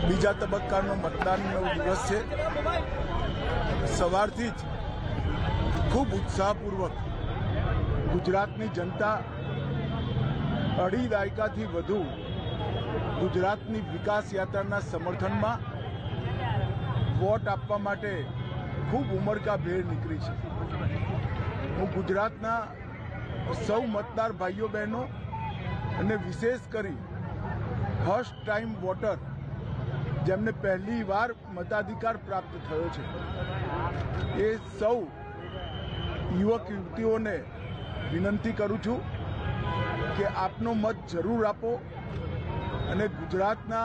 બીજા તબક્કાનો મતદાનનો દિવસ છે। સવારથી જ ખૂબ ઉત્સાહપૂર્વક ગુજરાતની જનતા અઢી દાયકાથી વધુ ગુજરાતની વિકાસ યાત્રાના સમર્થનમાં વોટ આપવા માટે ખૂબ ઉમળકાભેર નીકળી છે। હું ગુજરાતના સૌ મતદાર ભાઈઓ બહેનો અને વિશેષ કરી ફર્સ્ટ ટાઈમ વોટર જેમને પહેલી વાર મતાધિકાર પ્રાપ્ત થયો છે એ સૌ યુવક યુવતીઓને વિનંતી કરું છું કે આપનો મત જરૂર આપો અને ગુજરાતના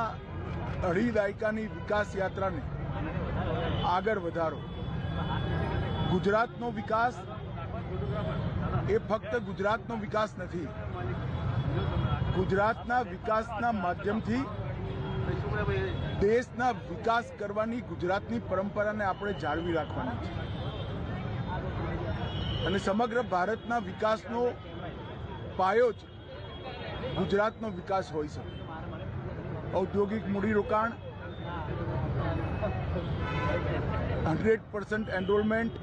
અઢી દાયકાની વિકાસ યાત્રાને આગળ વધારો। ગુજરાતનો વિકાસ એ ફક્ત ગુજરાતનો વિકાસ નથી, ગુજરાતના વિકાસના માધ્યમથી દેશના વિકાસ કરવાની ગુજરાતની પરંપરાને આપણે જાળવી રાખવાની છે અને સમગ્ર ભારતના વિકાસનો પાયો જ ગુજરાતનો વિકાસ હોઈ શકે। ઔદ્યોગિક મૂડીરોકાણ, 100% એનરોલમેન્ટ,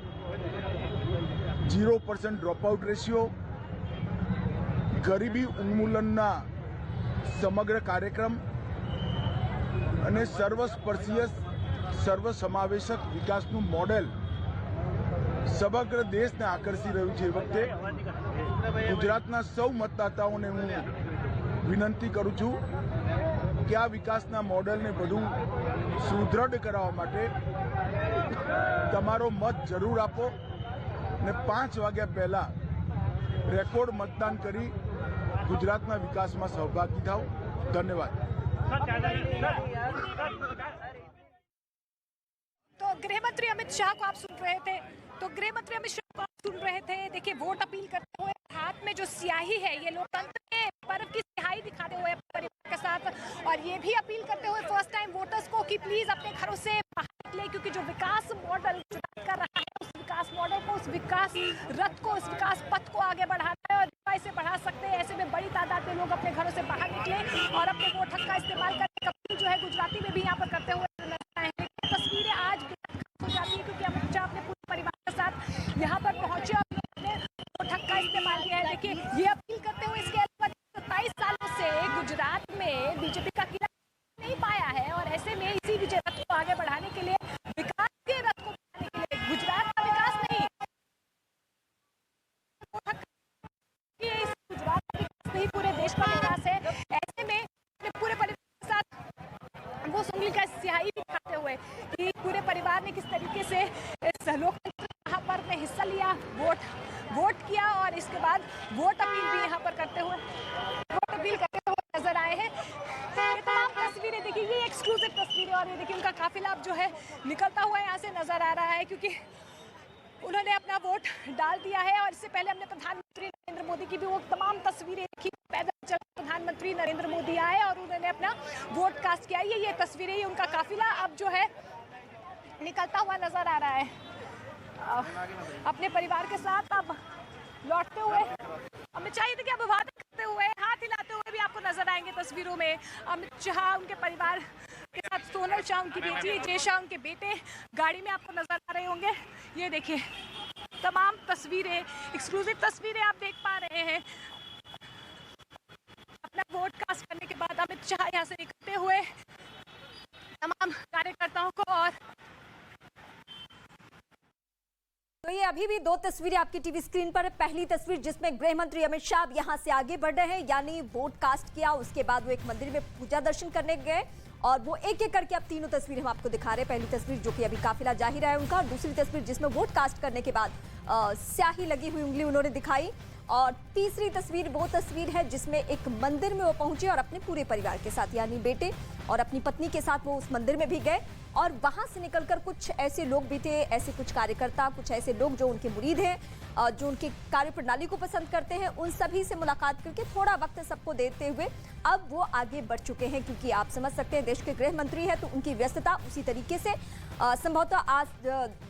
0% ડ્રોપઆઉટ રેશિયો, ગરીબી ઉન્મૂલનના સમગ્ર કાર્યક્રમ અને સર્વસ્પર્શીય સર્વસમાવેશક વિકાસનું મોડેલ સમગ્ર દેશને આકર્ષી રહ્યું છે। એ વખતે ગુજરાતના સૌ મતદાતાઓને હું વિનંતી કરું છું કે આ વિકાસના મોડેલને વધુ સુદૃઢ કરવા માટે તમારો મત જરૂર આપો અને 5 વાગ્યા પહેલા રેકોર્ડ मतदान કરી गुजरातना विकास में सहभागी थाओ। धन्यवाद। तो गृह मंत्री अमित शाह को आप सुन रहे थे। देखिए, वोट अपील करते हुए हाथ में जो स्याही है ये लोकतंत्र के पर्व की स्याही दिखाते हुए परिवार के साथ, और ये भी अपील करते हुए फर्स्ट टाइम वोटर्स को कि प्लीज अपने घरों से बाहर निकले, क्योंकि जो विकास मॉडल कर रहा है उस विकास मॉडल को, उस विकास रथ को, उस विकास पथ को आगे बढ़ाना है और इसे बढ़ा सकते हैं। ऐसे में बड़ी तादाद में लोग अपने घरों से बाहर निकले और अपने वोट हक का इस्तेमाल करने का अपील जो है गुजराती में भी यहाँ पर करते हुए नजर आए हैं। तस्वीरें आज हो जाती है क्योंकि अमित शाह अपने पूरे परिवार के साथ यहाँ पर पहुंचे और अपने वोट हक का इस्तेमाल किया है। देखिए, ये अपील करते हुए इसके अलावा 27 सालों से गुजरात में बीजेपी का किला नहीं पाया है और ऐसे में इसी विजय रथ को आगे बढ़ाने के लिए, विकास के रथ को बढ़ाने के लिए, गुजरात का विकास नहीं, गुजरात का विकास नहीं, पूरे देश का विकास है। ऐसे में पूरे परिवार के साथ वो उंगली का स्याही दिखाते हुए कि पूरे परिवार ने किस तरीके से इस लोकतंत्र पर्व में हिस्सा लिया, वोट किया और इसके बाद वोट अपील भी यहाँ पर करते हुए नजर आए हैं। ये तमाम तस्वीरें देखिए, ये एक्सक्लूसिव तस्वीरें, और ये देखिए उनका काफिला अब जो है निकलता हुआ यहाँ से नजर आ रहा है, क्योंकि उन्होंने अपना वोट डाल दिया है। और इससे पहले हमने प्रधानमंत्री नरेंद्र मोदी की भी वो तमाम तस्वीरें देखी, पैदल चल प्रधानमंत्री नरेंद्र मोदी आए और उन्होंने अपना वोट कास्ट किया। ये तस्वीरें, उनका काफिला अब जो है निकलता हुआ नजर आ रहा है अपने परिवार के साथ। अब लौटते हुए अमित शाह देखिए अभिवादन करते हुए, हाथ हिलाते हुए भी आपको नजर आएंगे तस्वीरों में। अमित शाह, उनके परिवार के साथ सोनल शाह, उनकी बेटी जय शाह, उनके बेटे गाड़ी में आपको नजर आ रहे होंगे। ये देखिए, तमाम तस्वीरें, एक्सक्लूसिव तस्वीरें आप देख पा रहे हैं। अपना वोट कास्ट करने के बाद अमित शाह यहाँ से निकलते हुए तमाम कार्यकर्ताओं को, और तो ये अभी भी 2 तस्वीरें आपकी टीवी स्क्रीन पर है। पहली तस्वीर जिसमें गृह मंत्री अमित शाह यहां से आगे बढ़ रहे हैं, यानी वोट कास्ट किया, उसके बाद वो एक मंदिर में पूजा दर्शन करने गए और वो एक एक करके अब तीनों तस्वीरें हम आपको दिखा रहे हैं। पहली तस्वीर जो कि अभी काफिला जा ही रहा है उनका, दूसरी तस्वीर जिसमें वोट कास्ट करने के बाद स्याही लगी हुई उंगली उन्होंने दिखाई, और तीसरी तस्वीर वो तस्वीर है जिसमें एक मंदिर में वो पहुंचे और अपने पूरे परिवार के साथ, यानी बेटे और अपनी पत्नी के साथ वो उस मंदिर में भी गए। और वहां से निकलकर कुछ ऐसे लोग भी थे, ऐसे कुछ कार्यकर्ता, कुछ ऐसे लोग जो उनके मुरीद हैं, जो उनकी कार्यप्रणाली को पसंद करते हैं, उन सभी से मुलाकात करके थोड़ा वक्त सबको देते हुए अब वो आगे बढ़ चुके हैं। क्योंकि आप समझ सकते हैं देश के गृह मंत्री है तो उनकी व्यस्तता उसी तरीके से संभवतः आज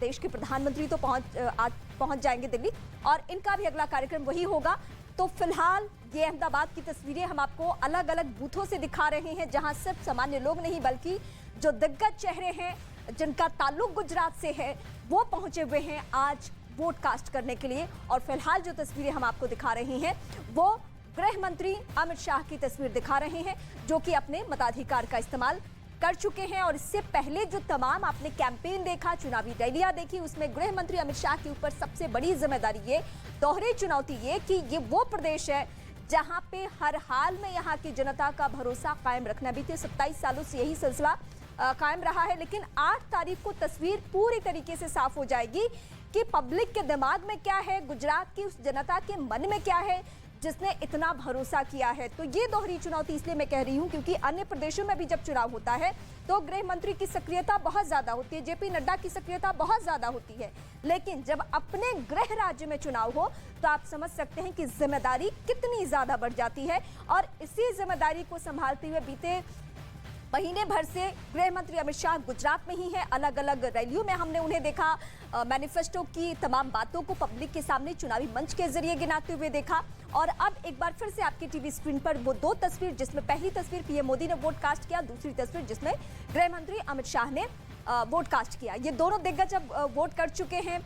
देश के प्रधानमंत्री तो पहुंच जाएंगे दिल्ली और इनका भी अगला कार्यक्रम वही होगा। तो फिलहाल ये अहमदाबाद की तस्वीरें हम आपको अलग अलग बूथों से दिखा रहे हैं, जहां सिर्फ सामान्य लोग नहीं बल्कि जो दिग्गज चेहरे हैं जिनका ताल्लुक गुजरात से है वो पहुंचे हुए हैं आज वोट कास्ट करने के लिए। और फिलहाल जो तस्वीरें हम आपको दिखा रहे हैं वो गृह मंत्री अमित शाह की तस्वीर दिखा रहे हैं, जो कि अपने मताधिकार का इस्तेमाल कर चुके हैं। और इससे पहले जो तमाम आपने कैंपेन देखा, चुनावी रैलियां देखी, उसमें गृह मंत्री अमित शाह के ऊपर सबसे बड़ी जिम्मेदारी ये, दोहरी चुनौती ये कि ये वो प्रदेश है जहां पे हर हाल में यहाँ की जनता का भरोसा कायम रखना, बीते 27 सालों से यही सिलसिला कायम रहा है। लेकिन 8 तारीख को तस्वीर पूरी तरीके से साफ हो जाएगी कि पब्लिक के दिमाग में क्या है, गुजरात की उस जनता के मन में क्या है जिसने इतना भरोसा किया है। तो ये दोहरी चुनौती इसलिए मैं कह रही हूं क्योंकि अन्य प्रदेशों में भी जब चुनाव होता है तो गृह मंत्री की सक्रियता बहुत ज्यादा होती है, जेपी नड्डा की सक्रियता बहुत ज्यादा होती है। लेकिन जब अपने गृह राज्य में चुनाव हो तो आप समझ सकते हैं कि जिम्मेदारी कितनी ज्यादा बढ़ जाती है। और इसी जिम्मेदारी को संभालते हुए बीते महीने भर से गृह मंत्री अमित शाह गुजरात में ही है। अलग अलग रैलियों में हमने उन्हें देखा, मैनिफेस्टो की तमाम बातों को पब्लिक के सामने चुनावी मंच के जरिए गिनाते हुए देखा। और अब एक बार फिर से आपकी टीवी स्क्रीन पर वो दो तस्वीर, जिसमें पहली तस्वीर पीएम मोदी ने वोट कास्ट किया, दूसरी तस्वीर जिसमें गृह मंत्री अमित शाह ने वोट कास्ट किया। ये दोनों दिग्गज अब वोट कर चुके हैं।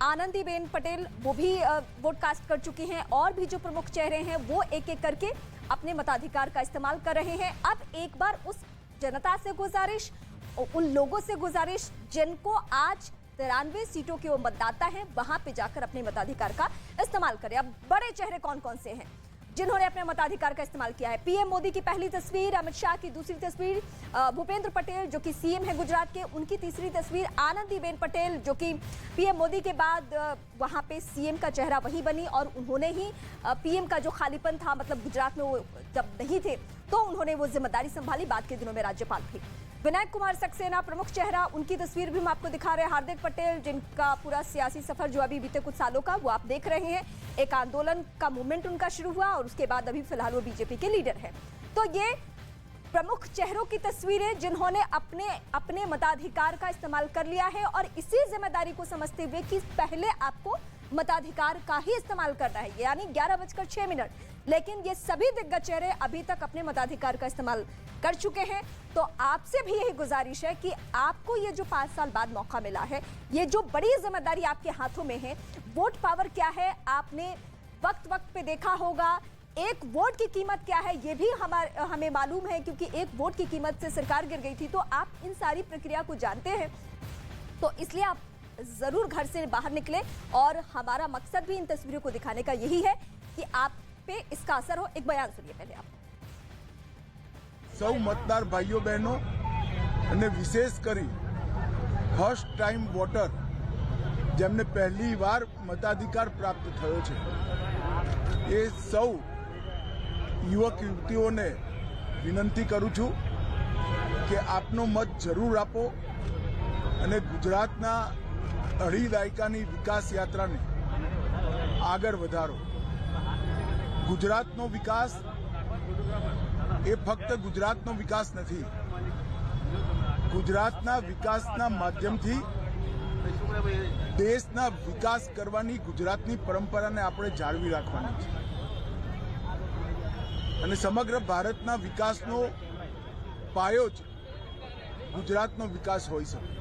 आनंदीबेन पटेल वो भी वोट कास्ट कर चुकी हैं और भी जो प्रमुख चेहरे हैं वो एक एक करके अपने मताधिकार का इस्तेमाल कर रहे हैं। अब एक बार उस जनता से गुजारिश, उन लोगों से गुजारिश जिनको आज 93 सीटों के वो मतदाता हैं, वहां पे जाकर अपने मताधिकार का इस्तेमाल करें। अब बड़े चेहरे कौन कौन से हैं जिन्होंने अपने मताधिकार का इस्तेमाल किया है? पीएम मोदी की पहली तस्वीर, अमित शाह की दूसरी तस्वीर, भूपेंद्र पटेल जो कि सीएम है गुजरात के, उनकी तीसरी तस्वीर, आनंदीबेन पटेल जो कि पीएम मोदी के बाद वहां पे सीएम का चेहरा वही बनी और उन्होंने ही पीएम का जो खालीपन था, मतलब गुजरात में वो जब नहीं थे तो उन्होंने वो जिम्मेदारी संभाली, बाद के दिनों में राज्यपाल थे। विनायक कुमार सक्सेना प्रमुख चेहरा, उनकी तस्वीर भी हम आपको दिखा रहे हैं। हार्दिक पटेल जिनका पूरा सियासी सफर जो अभी बीते कुछ सालों का वो आप देख रहे हैं, एक आंदोलन का मूवमेंट उनका शुरू हुआ और उसके बाद अभी फिलहाल वो बीजेपी के लीडर है। तो ये प्रमुख चेहरों की तस्वीरें जिन्होंने अपने मताधिकार का इस्तेमाल कर लिया है और इसी जिम्मेदारी को समझते हुए कि पहले आपको मताधिकार का ही इस्तेमाल करना है, यानी 11:06। लेकिन ये सभी दिग्गज चेहरे अभी तक अपने मताधिकार का इस्तेमाल कर चुके हैं। तो आपसे भी यही गुजारिश है कि आपको ये जो 5 साल बाद मौका मिला है, ये जो बड़ी जिम्मेदारी आपके हाथों में है, वोट पावर क्या है आपने वक्त वक्त पे देखा होगा। एक वोट की कीमत क्या है ये भी हमें मालूम है, क्योंकि एक वोट की कीमत से सरकार गिर गई थी। तो आप इन सारी प्रक्रिया को जानते हैं, तो इसलिए आप जरूर घर से बाहर निकले। और हमारा मकसद भी इन तस्वीरों को दिखाने का यही है कि आप पे इसका असर हो। एक बयान सुनिए पहले आप। સૌ મતદાર ભાઈઓ બહેનો અને વિશેષ કરી ફર્સ્ટ ટાઈમ વોટર જેમને પહેલી વાર મતાધિકાર પ્રાપ્ત થયો છે એ સૌ યુવક યુવતીઓને વિનંતી કરું છું કે આપનો મત જરૂર આપો અને ગુજરાતના અઢી દાયકાની વિકાસ યાત્રાને આગળ વધારો। ગુજરાતનો વિકાસ એ ફક્ત ગુજરાતનો વિકાસ નથી, ગુજરાતના વિકાસના માધ્યમથી દેશના વિકાસ કરવાની ગુજરાતની પરંપરાને આપણે જાળવી રાખવાની છે અને સમગ્ર ભારતના વિકાસનો પાયો જ ગુજરાતનો વિકાસ હોઈ શકે।